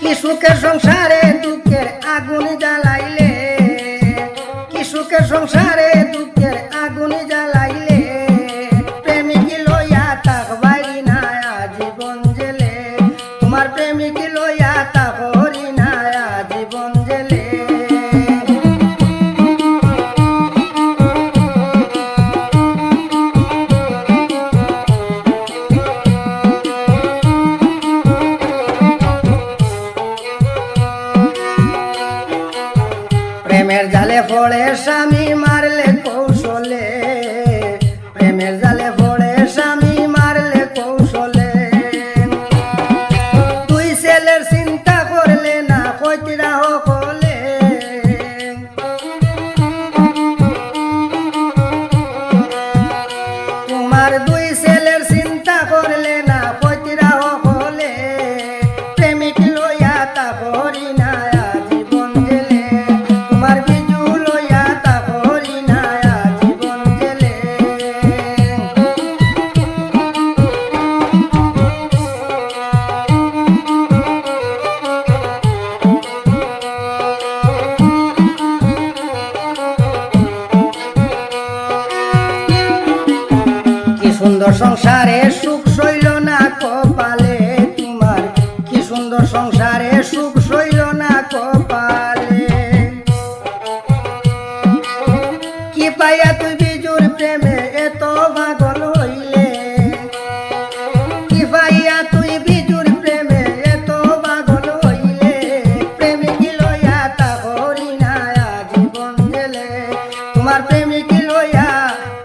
কি সুখের সংসারে দুঃখের আগুন জ্বালাইলে, কি সুখের সংসারে দুঃখের আগুন জ্বালাইলে, প্রেমিক লইয়া থাকবাই না জীবন জেলে, তোমার প্রেমিক লইয়া থাকরি না জীবন জেলে। প্রেমের জালে পড়ে স্বামী মারলে কৌশলে, প্রেমের জালে পড়ে স্বামী মারলে কৌশলে, তুই ছেলের চিন্তা করলে না কইতিরা হলে, তোমার দুই ছেলের চিন্তা করলে না কইতিরা হলে, প্রেমিক লইয়া তা করি না জীবন জেলে, তোমার বিজু লইয়া তা করি না জীবন জেলে। কি সুন্দর সংসারে সুখ সইল না কপালে, তোমার কি সুন্দর সংসারে সুখ সইল না কপালে, কি পাইয়া তুই বিজুর প্রেমে এত পাগল হইলে, কি পাইয়া তুই বিজুর প্রেমে এত পাগল হইলে, প্রেমিক লইয়া তা করি না জীবন জেলে, তোমার প্রেমিক লইয়া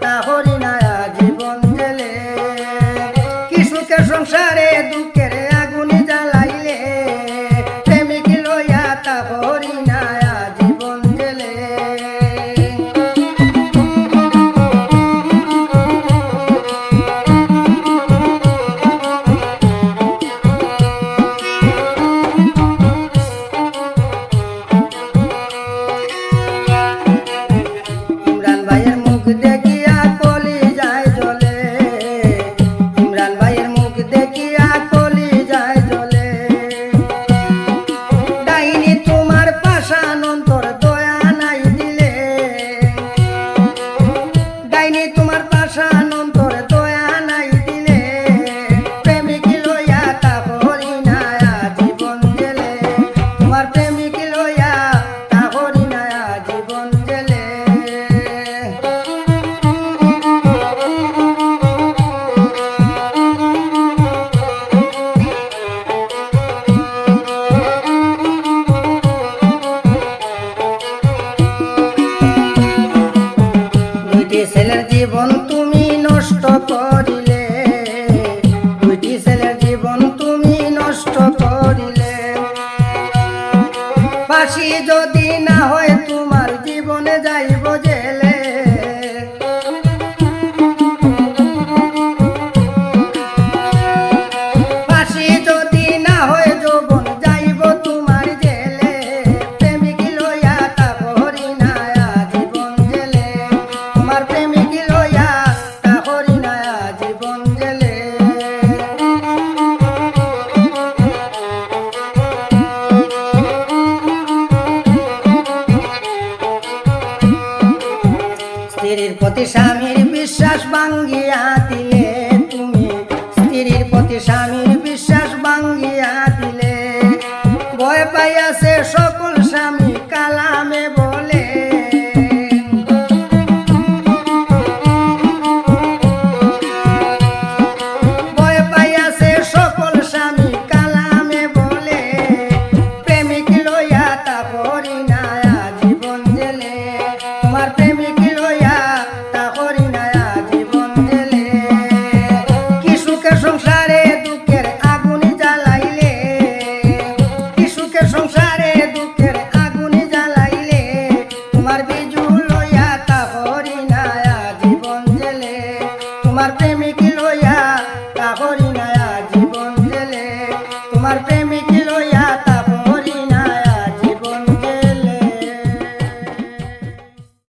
তা করি না জীবন জেলে। কি সুখের সংসারে দুঃখের আগুন জ্বালাইলে, প্রেমিক লইয়া তা করি না জীবন জেলে। ইমরান ভাইয়ের মুখ দেখিয়া কলি যায় জ্বলে, ইমরান ভাইয়ের মুখ দেখিয়া কলি যায় জ্বলে, ডাইনি তোমার পাষাণ অন্তর দয়া নাই দিলে, ডাইনি তোমার পাষাণ অন্তর দয়া নাই দিলে, প্রেমিক লইয়া তা করি না জীবন জেলে, তোমার প্রেমিক লইয়া তা করি না জীবন জেলে। দুইটি ছেলের জীবন তুমি নষ্ট করিলে, দুইটি ছেলের জীবন তুমি নষ্ট করিলে, ফাঁসি যদি না হয় তোমার জীবনে যাইব জেলে, ফাঁসি যদি না হয় যৌবন যাইব তোমার জেলে, প্রেমিক লইয়া তা করি না জীবন জেলে, তোমার প্রেমিক লইয়া তা করি না জীবন জেলে। স্ত্রীর প্রতি স্বামীর বিশ্বাস ভাঙ্গিয়া দিলে, তুমি স্ত্রীর প্রতি স্বামীর